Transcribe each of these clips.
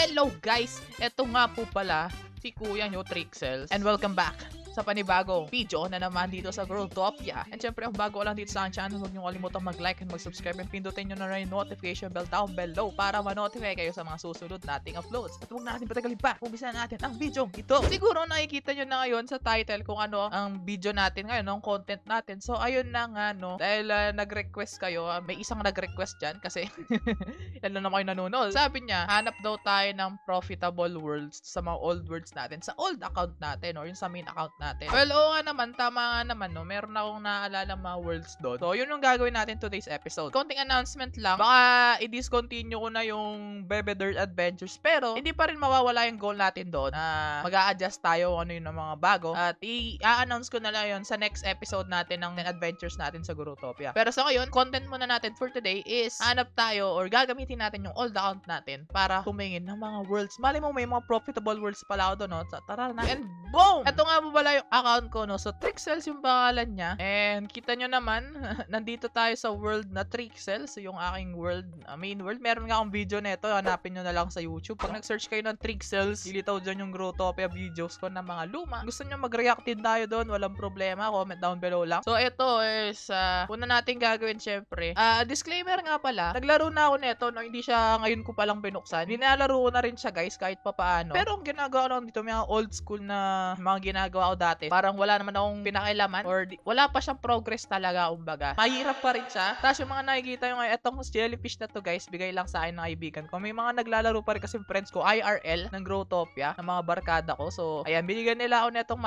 Hello guys! Eto nga po pala si Kuya nyo, Trixels. And welcome back sa panibagong video na naman dito sa Growtopia. And syempre, kung bago lang dito sa channel, huwag nyo kalimutan mag-like and mag-subscribe and pindutin nyo na rin notification bell down below para ma-notify kayo sa mga susunod nating uploads. At huwag natin patagalin pa, umpisa natin ang video ito. Siguro nakikita nyo na ngayon sa title kung ano ang video natin ngayon, ang content natin. So ayun na nga no, dahil nag-request kayo, may isang nag-request dyan kasi yan lang naman kayo nanonood. Sabi niya, hanap daw tayo ng profitable worlds sa mga old worlds natin, sa old account natin or yung sa main account natin. Well, oo nga naman, tama nga naman, no? Meron akong naaalala mga worlds doon. So, yun yung gagawin natin today's episode. Konting announcement lang. Baka i-discontinue ko na yung Bebe Dirt Adventures. Pero, hindi pa rin mawawala yung goal natin doon. Mag-a-adjust tayo ano yun ng mga bago. At i-announce ko na lang yun sa next episode natin ng adventures natin sa Growtopia. Pero sa ngayon, content muna natin for today is hanap tayo or gagamitin natin yung old account natin para tumingin ng mga worlds. Mali mo may mga profitable worlds pala ako doon, no? So, tara na. And boom! Ito nga po pala yung account ko, no? So, Trixels yung pangalan niya. And kita nyo naman, nandito tayo sa world na Trixels. So, yung aking world, main world. Meron nga akong video nito. Hanapin nyo na lang sa YouTube. Pag nag-search kayo ng Trixels, ilitaw dyan yung Growtopia videos ko na mga luma. Gusto nyo mag-react din tayo doon, walang problema. Comment down below lang. So, ito is, una natin gagawin syempre. Disclaimer nga pala, naglaro na ako nito, no? Hindi siya ngayon ko palang binuksan. Nilalaro ko na rin siya, guys, kahit papaano. Pero ang ginagawa ko dito, may mga old school na mga ginagawa ko dati. Parang wala naman akong pinakailaman or wala pa siyang progress talaga, umbaga. Mahirap pa rin siya. Tapos yung mga nakikita yung etong jellyfish na to, guys, bigay lang sa akin ng kaibigan ko. May mga naglalaro pa rin kasi friends ko, IRL, ng Growtopia, ng mga barkada ko. So, ayan, binigyan nila ako netong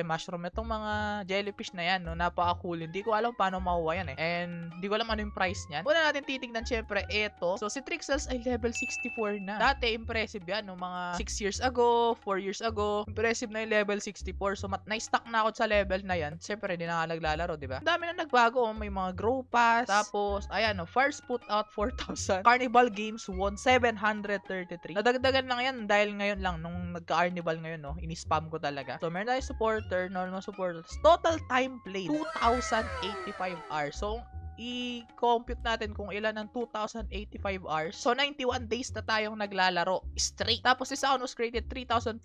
mushroom, itong mga jellyfish na yan, no? Napaka-cool. Hindi ko alam paano makuha yan, eh. And, hindi ko alam ano yung price niyan. Una natin titignan, syempre, eto. So, si Trixels ay level 64 na. Dati, impressive yan, no? Mga 6 years ago, 4 years ago. Impressive na yung level 64. So, na-stuck na ako sa level na yan. Siyempre, hindi na nga naglalaro, di ba? Dami na nagbago. May mga grow pass. Tapos, ayan, no, first put out 4,000. Carnival Games won 733. Nadagdagan lang yan dahil ngayon lang, nung nagka-carnival ngayon, no, ini-spam ko talaga. So, meron tayo supporter, normal supporter. Total time played, 2,085 hours. So, i-compute natin kung ilan ng 2,085 hours. So, 91 days na tayong naglalaro straight. Tapos, this account was created 3,403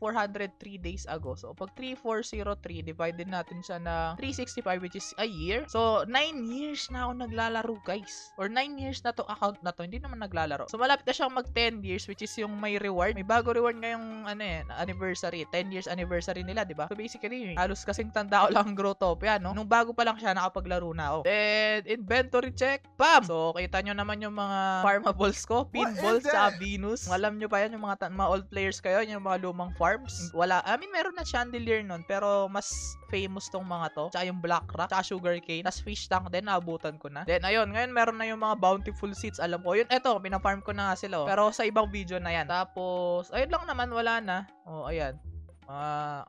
days ago. So, pag 3,403, divide din natin siya na 365, which is a year. So, 9 years na ako naglalaro, guys. Or 9 years na to account na to. Hindi naman naglalaro. So, malapit na siyang mag 10 years, which is yung may reward. May bago reward ngayong, anniversary. 10 years anniversary nila, di ba? So, basically, halos kasing tanda ko lang ang Growtopia, no? Nung bago pa lang siya, nakapaglaro na ako. Then, inventory check. Bam! So, kita nyo naman yung mga farmables ko. Pinballs sa Venus. Alam nyo pa yan, yung mga old players kayo, yung mga lumang farms. Wala. I mean, meron na chandelier nun, pero mas famous tong mga to. Tsaka yung black rock, tsaka sugarcane. Tapos fish tank din, naabutan ko na. Then, ayun, ngayon meron na yung mga bountiful seeds. Alam ko, yun, eto, pinafarm ko na nga sila. Pero sa ibang video na yan. Tapos, ayun lang naman, wala na. Oh, ayan.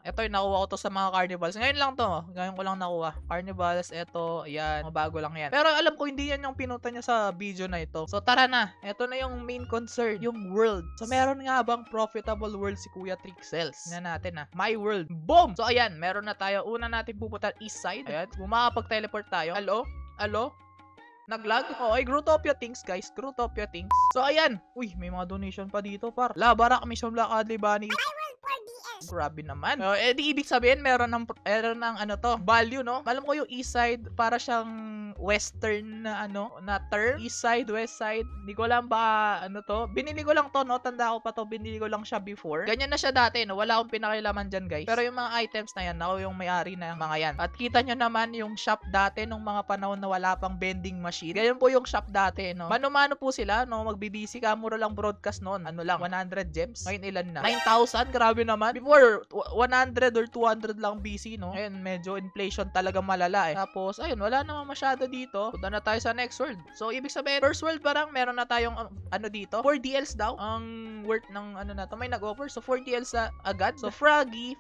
Ito yung nakuha ko to sa mga carnivals. Ngayon lang to. Ngayon ko lang nakuha. Carnivals, ito, ayan. Bago lang yan. Pero alam ko hindi yan yung pinuta niya sa video na ito. So tara na. Ito na yung main concern. Yung world. So meron nga bang profitable world si Kuya Trixels? Tingnan natin na. My world. Boom! So ayan. Meron na tayo. Una natin pupunta east side. Ayan. Kung makapag-teleport tayo. Hello? Hello? Naglag? Okay, Growtopia things, guys. Growtopia things. So ayan. Uy, may mga donation pa dito, par. Labarak, Mission Black Adley Bunny. Grabe naman. Di ibig sabihin, meron ng ano to, value, no? Alam ko yung east side, para siyang western na na term. East side, west side. Hindi ko alam ba ano to. Binili ko lang to, no? Tanda ko pa to. Binili ko lang siya before. Ganyan na siya dati, no? Wala akong pinakilaman dyan, guys. Pero yung mga items na yan, ako yung may-ari na yung mga yan. At kita nyo naman yung shop dati nung mga panahon na wala pang vending machine. Ganyan po yung shop dati, no? Mano-mano po sila, no? Magbibisi ka, mura lang broadcast noon. Ano lang, 100 gems. Ngayon ilan na? 9,000, grabe naman. Before, 100 or 200 lang BC, no? Ngayon, medyo inflation talaga malala, eh. Tapos, ayun, wala naman masyado dito. Punta na tayo sa next world. So, ibig sabihin, first world parang meron na tayong, ano dito? 4 DLs daw. Ang worth ng, ano na to, may nag-offer. So, 4 DLs agad. So, Froggy.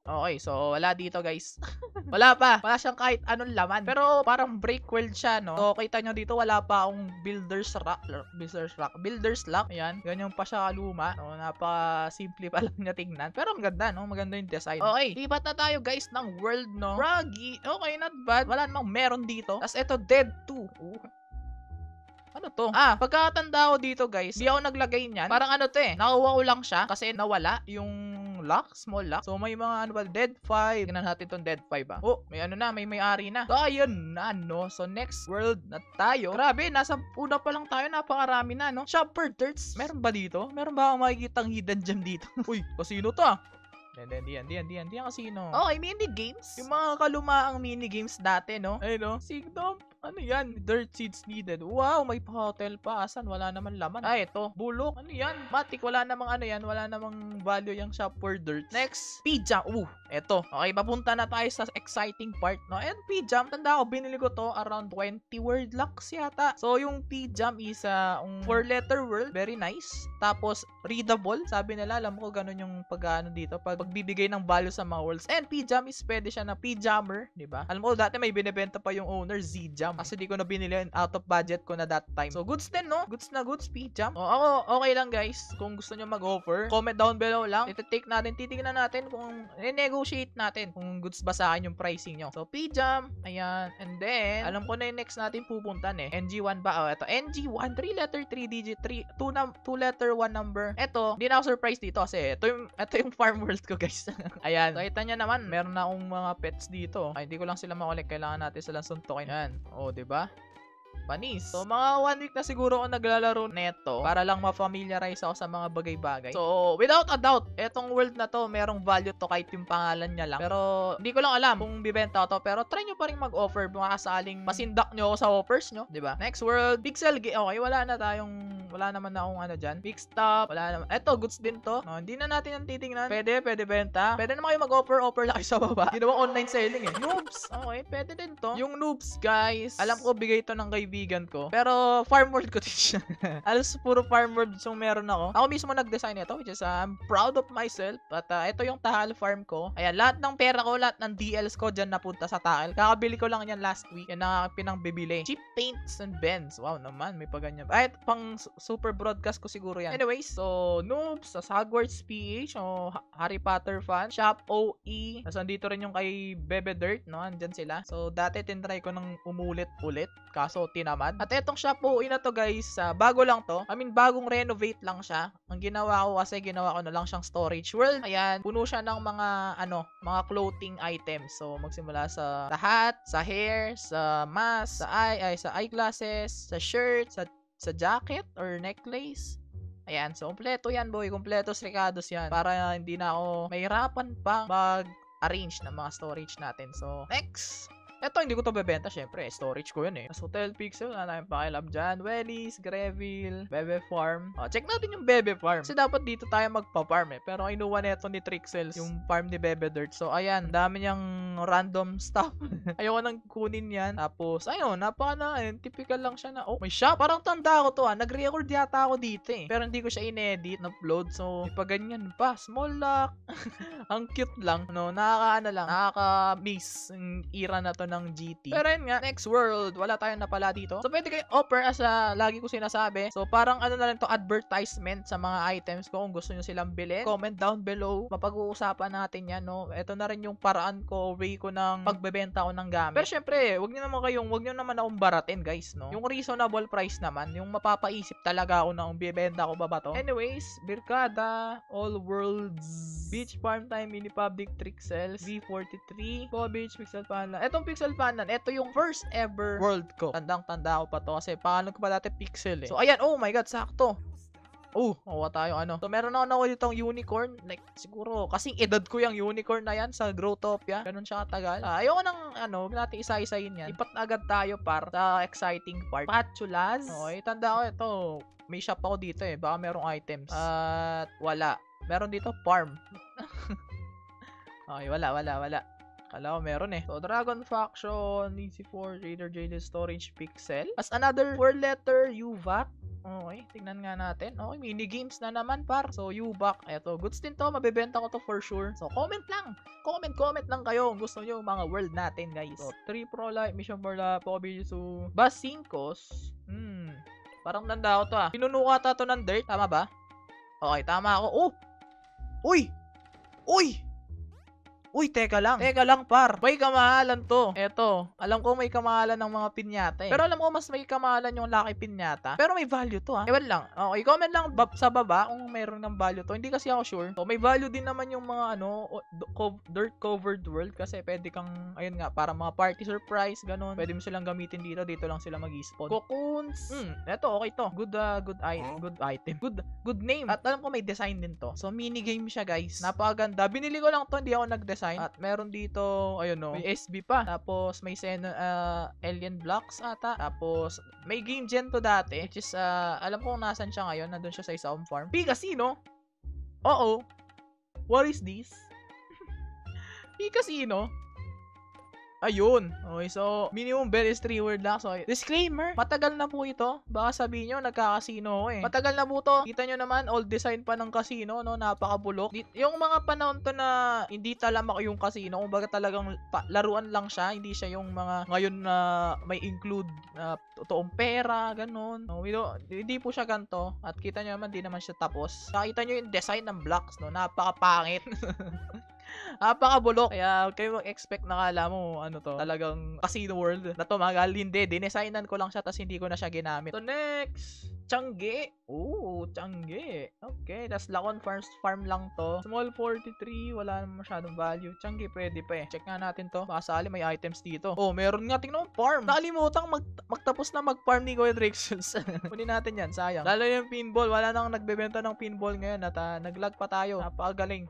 Okay, so wala dito, guys. Wala pa. Wala siyang kahit anong laman. Pero parang break world siya, no? So, kita nyo dito, wala pa akong builder's lock. Ayan. Ganyan pa siya kaluma. So, napaka-simple pa lang niya tingnan. Pero ang ganda, no? Maganda yung design. Okay, lipat na tayo, guys, ng world, no? Froggy. Okay, not bad. Wala namang meron dito. Tapos ito, Dead 2. Ano to? Pagkakatanda ko dito guys, di ako naglagay niyan. Parang ano to nakuha ko lang siya kasi nawala yung lock, small lock. So may mga ano ba, Dead 5. Tingnan natin tong Dead 5 may ano na, may may-ari na. So ayun na no. So next world na tayo. Grabe, nasa una pa lang tayo, napakarami na no. Shopper Dirts, meron ba dito? Meron ba akong makikitang hidden gem dito? Uy, kasino to Diyan kasino. Okay, mini games. Yung mga kalumaang mini games dati, no? Ayun, no? Sigdom. Ano yan? Dirt seeds needed. Wow, may hotel pa. Asan? Wala naman laman. Ito. Bulok. Ano yan? Matik. Wala namang ano yan. Wala namang value yung shop for dirt. Next. P-Jam. Eto. Okay, papunta na tayo sa exciting part, no? And P-Jam, tanda ko, binili ko to around 20 word locks yata. So, yung P-Jam is 4-letter word. Very nice. Tapos, readable. Sabi nila, alam ko ganun yung pag-ano dito. Pagbibigay ng value sa mga worlds. And P-Jam is pwede siya na P-Jammer. Diba? Alam ko, dati may binibenta pa yung owner, Z-Jam. Kasi di ko na binili, out of budget ko na that time. So, goods din, no? Goods na goods, P-Jam. Ako, okay lang, guys. Kung gusto nyo mag-offer, comment down below lang. Ito-take natin, titignan natin kung negotiate natin kung goods ba sa akin yung pricing nyo. So, P-Jam. Ayan. And then, alam ko na yung next natin pupuntan NG1 ba? Ito. NG1. 3-letter, 3-digit, 2-letter, 1 number. Ito, hindi na ako surprised dito kasi ito yung farm world ko, guys. Ayan. So, kita nyo naman, meron na akong mga pets dito. Ay, hindi ko lang sila makulik. Kailangan natin silang suntukin. Ayan. Diba? Panis. So, mga 1 week na siguro ako naglalaro neto para lang ma-familiarize ako sa mga bagay-bagay. So, without a doubt, etong world na to, merong value to kahit yung pangalan niya lang. Pero, hindi ko lang alam kung bibenta ko to. Pero, try nyo pa rin mag-offer mga kasaling masindak nyo ako sa offers nyo. Diba? Next world, Pixel Game. Okay, wala naman na akong ano dyan. Big Stop, wala naman. Eto, goods din to. No, hindi na natin yung titingnan. Pwede benta. Pwede naman kayo mag-offer lang kayo sa baba. Hindi naman online selling Noobs. Okay, pwede din to. Yung Noobs, guys, alam ko bigay to ng kaibigan ko. Pero, farm world ko din siya. Alos, puro farm world yung meron ako. Ako mismo nag-design ito, which is, I'm proud of myself. At, ito yung Tahal farm ko. Ayan, lahat ng pera ko, lahat ng DLs ko dyan napunta sa Tahal. Kakabili ko lang yan last week. Yan ang pinangbibili. Cheap paints and bends. Wow naman, may pa ganyan. Pang super broadcast ko siguro yan. Anyways, so, Noobs, sa Hogwarts PH, Harry Potter fan, Shop OE. Tapos, andito rin yung kay Bebe Dirt, no? Andyan sila. So, dati tinry ko ng umulit-ulit. Kaso, tinamad. At etong Shop OE na to, guys, bago lang to. I mean, bagong renovate lang siya. Ang ginawa ko kasi, ginawa ko na lang siyang storage world. Ayan, puno siya ng mga clothing items. So, magsimula sa hat, sa hair, sa mask, sa eyeglasses, sa shirt, sa jacket or necklace. Ayan, so kompleto yan, boy. Kompletos Ricardos yan. Para hindi na ako mahirapan pa mag-arrange ng mga storage natin. So, next. Ito, hindi ko to bebenta, syempre. Storage ko yun Tapos, Hotel Pixel, wala tayong pakialam dyan. Wellies, Greville, Bebe Farm. Check natin yung Bebe Farm. Kasi dapat dito tayo magpa-farm Pero, inuwan neto ni Trixels, yung farm ni Bebe Dirt. So, ayan, dami niyang random stuff. Ayoko nang kunin yan. Tapos, ayun, typical lang siya na, may shop. Parang tanda ko to, Nag-record yata ako dito Pero, hindi ko siya in-edit, upload. So, ipaganyan pa. Small lock. Ang cute lang, no? Nakaka-miss yung era na to ng GT. Pero yun nga, next world, wala tayong napala dito. So, pwede kayo offer as lagi ko sinasabi. So, parang na lang to, advertisement sa mga items ko kung gusto nyo silang bilhin. Comment down below. Mapag-uusapan natin yan, no? Ito na rin yung paraan ko, way ko ng pagbebenta ko ng gamit. Pero syempre, wag nyo naman akong baratin, guys, no? Yung reasonable price naman, yung mapapaisip talaga ako na kung bibenta ko ba to. Anyways, Birkada, All Worlds, Beach Farm Time, Mini Public Trixels, V43, Beach Pixel Panlan. Etong Pixel Panlan, ito yung first ever world ko. Tandang-tanda ko pa to kasi pangalan ko pa dati Pixel So, ayan, oh my god, sakto. Makuha tayo So, meron ako ditong unicorn. Like, siguro, kasing edad ko yung unicorn na yan sa Growtopia. Ganun siya katagal. Ayoko nang, natin isa-isayin yan. Ipat na agad tayo sa exciting part. Patulas. Okay, tanda ko ito. May shop ako dito Baka merong items. At, wala. Meron dito, farm. Okay, wala. Kala ko meron So, Dragon Faction, EC4, Raider Jaded Storage Pixel. As another 4-letter UVAC. Okay, tingnan nga natin. Okay, mini games na naman par. So, UVAC. Eto, goods din to. Mabibenta ko to for sure. So, comment lang. Comment lang kayo kung gusto nyo yung mga world natin, guys. So, 3 Pro Light, Mission for la Pobisu, Bus 5. Parang nanda ko to Pinunuka to ng dirt. Tama ba? Okay, tama ako. Uy! Uy, teka lang. Teka lang, par. May kamahalan to. Eto. Alam ko may kamahalan ng mga pinyata eh. Pero alam ko mas may kamahalan yung Lucky Pinyata. Pero may value to ha. Ewan lang. Okay, comment lang sa baba kung mayroon ng value to. Hindi kasi ako sure. So, may value din naman yung mga dirt covered world kasi pwede kang, ayun nga, para mga party surprise, ganun. Pwede mo silang gamitin dito. Dito lang sila mag-spawn. Cocoons. Eto, okay to. Good item. Good name. At alam ko may design din to. So, minigame siya, guys. Napakaganda. Binili ko lang to. Hindi ako nag-design. At meron dito, ayun no, may SB pa. Tapos, may alien blocks ata. Tapos, may game gen to dati. Which is, alam ko kung nasan siya ngayon. Nandun siya sa isang farm. Casino? Oo. What is this? Casino? Ayun. Okay, so, minimum bet is 3 word lang. So, disclaimer, matagal na po ito. Baka sabihin nyo, nagka-casino ako eh. Matagal na po to. Kita nyo naman, old design pa ng casino, no? Napakabulok. Yung mga panahon to na hindi talamak yung casino, kumbaga talagang laruan lang siya. Hindi siya yung mga ngayon na may include totoong pera, ganun. No, hindi po siya ganito. At kita nyo naman, di naman siya tapos. Nakita nyo yung design ng blocks, no? Napakapangit. Napakabulok. Kaya kayo mag-expect na kala mo ano to, talagang casino world na tumagal. Hindi, dinesignan ko lang siya tas hindi ko na siya ginamit. So next, Tiangge. Tiangge. Okay, tas Lacon farm lang to. Small 43, wala naman masyadong value. Tiangge, pwede pa eh. Check nga natin to. Baka sakali may items dito. Meron nga, tingnan mo, farm. Nakalimutan magtapos na mag-farm ni Kuya Drixels. Kunin natin yan, sayang. Lalo yung pinball, wala nang nagbebenta ng pinball ngayon at nag-lag pa tayo. Napakagaling.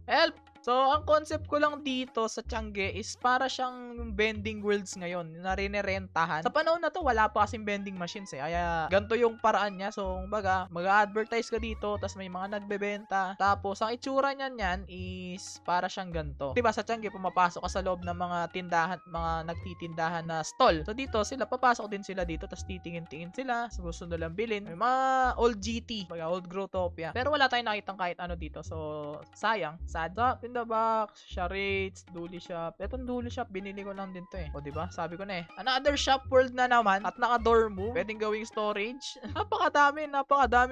Help! So, ang concept ko lang dito sa Tiangge is para siyang vending worlds ngayon na rinerentahan. Sa panahon na to, wala pa kasing vending machines eh. Kaya, ganito yung paraan niya. So, baga, mag-advertise ka dito, tas may mga nagbebenta. Tapos, ang itsura niyan is para siyang ganito. Diba sa Tiangge, pumapasok ka sa loob ng mga tindahan, mga nagtitindahan na stall. So, dito sila, papasok din sila dito, tas titingin-tingin sila. So, gusto nilang bilhin. May mga old GT, baga, old Growtopia. Pero wala tayong nakitang kahit ano dito. So, sayang. Sad. So, in the box, charades, Dually Shop. Etong Dually Shop, binili ko lang din to eh. O, diba? Sabi ko na eh. Another shop world na naman at naka-door move. Pwedeng gawing storage. Napakadami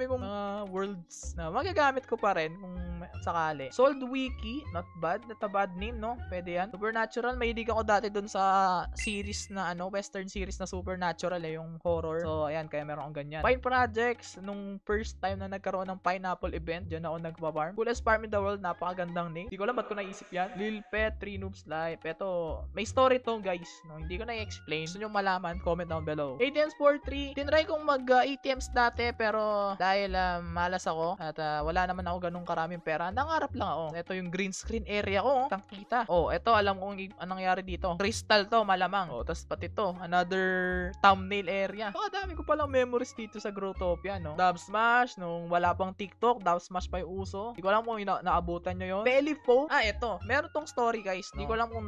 kong worlds na magagamit ko pa rin kung sakali. Sold Wiki, not bad. Not a bad name, no? Pwede yan. Supernatural, mahilig ako dati dun sa series na western series na Supernatural eh, yung horror. So, ayan, kaya meron akong ganyan. Pine Projects, nung first time na nagkaroon ng Pineapple event, dyan ako nagpa-farm. Coolest farm in the world, napakagandang name. Hindi ko alam ba't ko naisip yan. Lil Pet, 3 Noobs Life. Ito, may story to guys. No? Hindi ko na-explain. Gusto nyo malaman, comment down below. ATMs for 3. Tinry kong mag-ATMs dati pero dahil malas ako at wala naman ako ganung karaming pera, nangarap lang ako. Ito yung green screen area ko. Tangkita. Ito alam kong anong nangyari dito. Crystal to, malamang. Tapos pati to, another thumbnail area. Dami ko palang memories dito sa Growtopia, no? Dub Smash, nung wala pang TikTok, Dub Smash pa yung uso. Hindi ko alam kung naabutan nyo yun. Peliphone. Ito. Meron tong story, guys. Hindi ko alam kung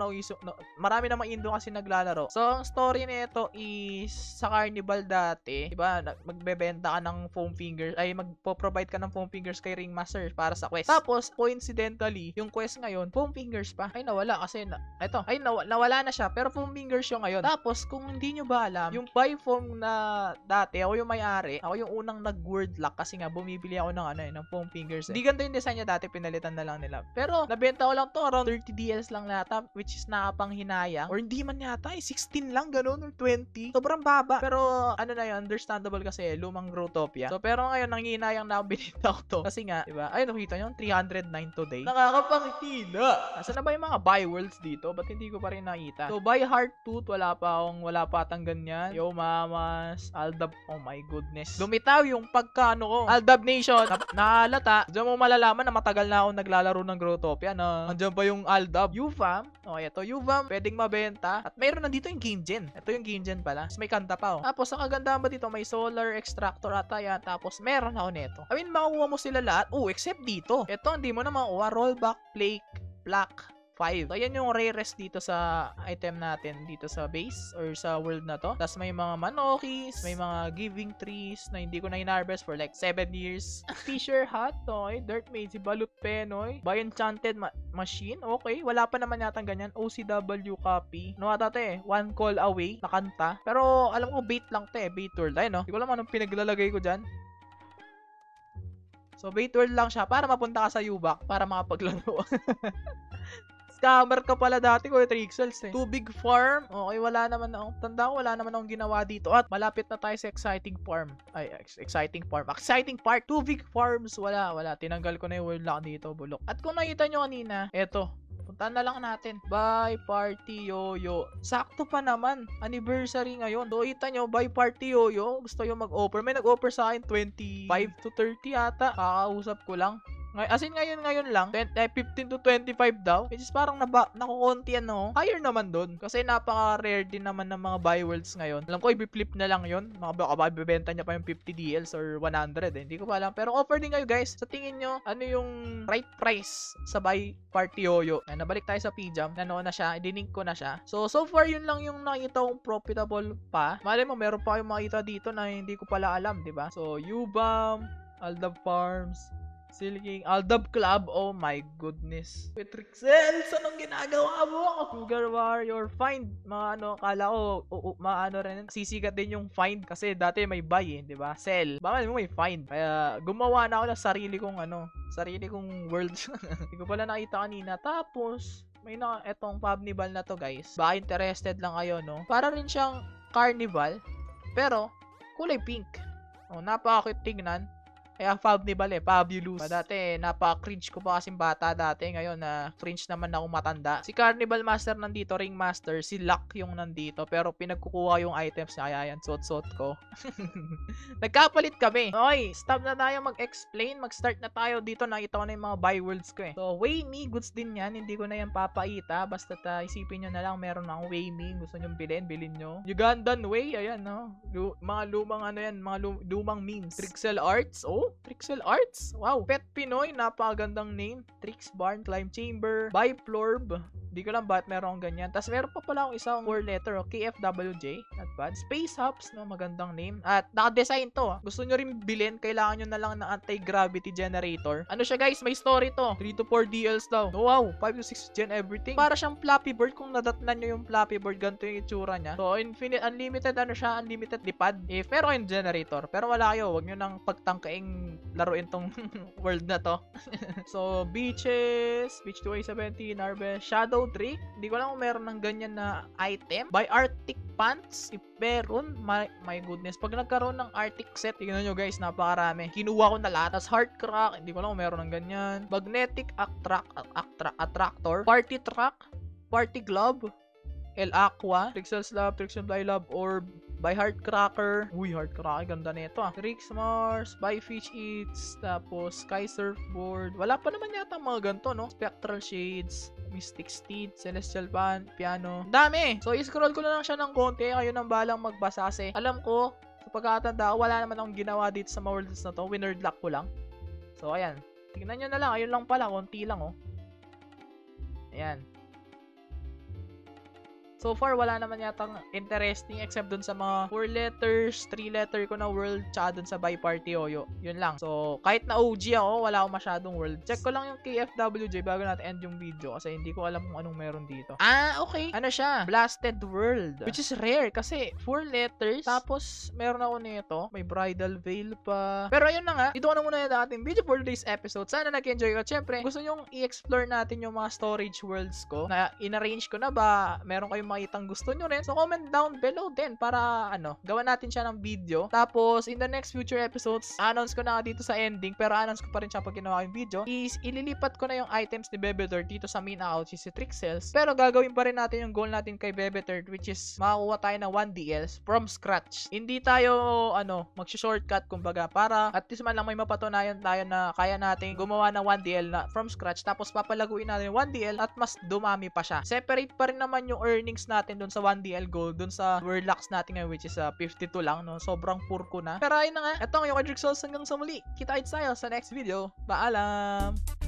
marami namang Indo kasi naglalaro. So, ang story nito is sa Carnival dati, diba, magbebenta ka ng foam fingers, ay magpo-provide ka ng foam fingers kay Ringmaster para sa quest. Tapos, coincidentally, yung quest ngayon, foam fingers pa. Ay, nawala kasi, nawala na siya, pero foam fingers yung ngayon. Tapos, kung hindi nyo ba alam, yung buy foam na dati, ako yung may-ari, ako yung unang nag-word lock kasi nga, bumibili ako ng foam fingers. Hindi ganito yung design niya dati, pinalitan na lang nila. Pero, nabenta ko lang to, around 30 DLs lang nata, which is nakapanghinayang. Or hindi man yata, 16 lang, ganun, or 20. Sobrang baba. Pero, na yun, understandable kasi, lumang Growtopia. So, pero ngayon, nanghinayang na binita ko to. Kasi nga, diba, ay, nakita nyo, 309 today. Nakakapangihina. Asa na ba yung mga buy worlds dito? Ba't hindi ko pa rin nakita? So, buy Hearttooth, wala pa atang ganyan. Yo, mamas, Aldab, oh my goodness. Lumitaw yung pagkano ko. Aldab Nation, nahalata. Diyan mo malalaman na matagal na ako naglalaro ng Growtopia na andyan pa yung Aldab. UFAM, okay, ito, UFAM, pwedeng mabenta. At mayroon na dito yung Game Gen. Ito yung Game Gen pala. Tapos may kanta pa, oh. Tapos, ang kagandahan ba dito, may solar extractor ata yan. Tapos, meron ako nito. I mean, makukuha mo sila lahat. Except dito. Ito, hindi mo na makukuha. Rollback, Plague, Black, 5. So, ayan yung rarest dito sa item natin dito sa base or sa world na to. Tapos may mga manokis, may mga giving trees na hindi ko na hinarvest for like 7 years. Fisher Hat, okay. Dirt Maze, Balut Penoy, By Enchanted Machine, okay. Wala pa naman yatang ganyan. OCW copy. No, ata te, One Call Away na kanta. Pero alam ko bait lang te, bait world. Ayun no, hindi ko alam anong pinaglalagay ko dyan. So, bait world lang siya para mapunta ka sa UBAC para makapaglaro. Scammer ka pala dati, Kuya Trixels eh. Too big farm. Okay, wala naman akong, tanda ko, wala naman akong ginawa dito. At malapit na tayo sa exciting farm. Ay, exciting farm. Exciting part. Too big farms. Wala. Tinanggal ko na yung word lock dito, bulok. At kung nakita nyo kanina, eto. Puntahan na lang natin. Bye, Party Yoyo. Sakto pa naman. Anniversary ngayon. So, kita nyo, bye, Party Yoyo. Gusto yung mag-offer. May nag-offer sa akin 25 to 30 yata. Kakausap ko lang. As in, ngayon lang, 15 to 25 daw. Which is parang nakukunti ano. Higher naman dun. Kasi napaka-rare din naman ng mga buy worlds ngayon. Alam ko, i-flip na lang yun. Baka ibibenta niya pa yung 50 DLs or 100 eh. Hindi ko pa alam. Pero offer din kayo guys. Sa tingin nyo, ano yung right price sa buy Party Yoyo? Nabalik tayo sa PJAM. Nanoon na siya. I-link ko na siya. So far, yun lang yung nakita kong profitable pa. Malay mo, meron pa kayong makita dito na hindi ko pala alam, diba? So, Ubam, Aldab Farms, Silking, Aldab Club, oh my goodness. Petrixels, anong ginagawa mo? Cougar Warrior, find. Mga ano, kala ko, maano rin, sisikat din yung find kasi dati may buy eh, di ba? Sell. Baka mo may find. Kaya gumawa na ako ng sarili kong world. Hindi ko pala nakita kanina. Tapos, may etong Fabnival na to guys. Baka interested lang kayo, no? Para rin siyang carnival, pero kulay pink. Oh, napaka-cute tignan. Kaya Fabnival eh, Fabulous. Dati, napaka-cringe ko pa kasing bata dati. Ngayon, cringe naman ako matanda. Si Carnival Master nandito, Ring Master. Si Luck yung nandito. Pero pinagkukuha yung items niya. Kaya yan, suot-suot ko. Nagkapalit kami. Okay, stop na tayo mag-explain. Mag-start na tayo dito. Nakita ko na yung mga buy worlds ko eh. So, Wayme, goods din yan. Hindi ko na yan papaita. Basta isipin nyo na lang, meron akong Wayme. Gusto nyo bilhin nyo. Ugandan Way, ayan no. Mga lumang ano yan, mga lumang memes. Trixel Arts, oh. Trixel Arts? Wow. Pet Pinoy, napakagandang name. Trix Barn, Climb Chamber, Biplorb. Di ko lang bakit meron akong ganyan. Tapos meron pa pala akong isang 4 letter, KFWJ. Not bad. Space Hops, no? Magandang name. At naka-design to. Gusto nyo rin bilhin, kailangan nyo na lang ng anti-gravity generator. Ano siya guys? May story to. 3 to 4 DLs daw. Oh, wow. 5 to 6 gen everything. Para siyang Flappy Bird. Kung nadatnan nyo yung Flappy Bird, ganito yung itsura niya. So, infinite, unlimited ano siya? Unlimited lipad. If meron kayong generator. Pero wala kayo. Huwag nyo nang pagtangkaing laruin tong world na to. So, Beaches, Beach 2A17, Harvest, Shadow Trick. Hindi ko lang kung meron ng ganyan na item. By Arctic Pants. If meron, my goodness. Pag nagkaroon ng Arctic set, tingnan nyo guys, napakarami. Kinuha ko na lahat. Tapos Heart Crack. Hindi ko lang kung meron ng ganyan. Magnetic Attractor. Party Truck. Party Glove. El Aqua. Trixel Slab. Trixel Fly Lab. Orb. By Heartcracker. Uy, Heartcracker. Ganda nito ah. Trix Mars. By Fish Eats. Tapos Sky Surfboard. Wala pa naman yata mga ganito, no? Spectral Shades. Mystic Steed. Celestial Piano. Dami! So, i-scroll ko na lang siya ng konti. Kayo nang balang magbasa kasi alam ko, sa pagkakatanda ko, wala naman akong ginawa dito sa mga worlds na to. Winner luck ko lang. So, ayan. Tingnan nyo na lang. Ayun lang pala. Konti lang, oh. Ayan. So far, wala naman yatang interesting except dun sa mga 4 letters, 3 letter ko na world, tsaka dun sa Buy Party Yoyo. Yun lang. So, kahit na OG ako, wala akong masyadong world. Check ko lang yung KFWJ bago natin end yung video kasi hindi ko alam kung anong meron dito. Ah, okay. Ano siya? Blasted World. Which is rare kasi 4 letters. Tapos, meron ako nito. May Bridal Veil pa. Pero ayun na nga. Dito ko na muna yung ating video for today's episode. Sana nag-enjoy ka. Siyempre, gusto nyong i-explore natin yung mga storage worlds ko na in-arrange ko na ba? Meron kayong makitang gusto nyo rin. So, comment down below din para, gawa natin siya ng video. Tapos, in the next future episodes, announce ko na dito sa ending, pero announce ko pa rin siya pag ginawa yung video, ililipat ko na yung items ni Bebethird dito sa main account, si Trixels. Pero, gagawin pa rin natin yung goal natin kay Bebethird, which is, makakuha tayo ng 1DLs from scratch. Hindi tayo, mag-shortcut, kumbaga, para at least man lang may mapatunayan tayo na kaya natin gumawa ng 1DL na from scratch, tapos papalaguin natin yung 1DL at mas dumami pa siya. Separate pa rin naman yung earnings natin dun sa 1DL gold, dun sa Warlocks natin ngayon, which is 52 lang, no? Sobrang poor ko na. Pero ayun na nga, eto ang yung Trixels hanggang sa muli. Kita-kits tayo sa next video. Paalam!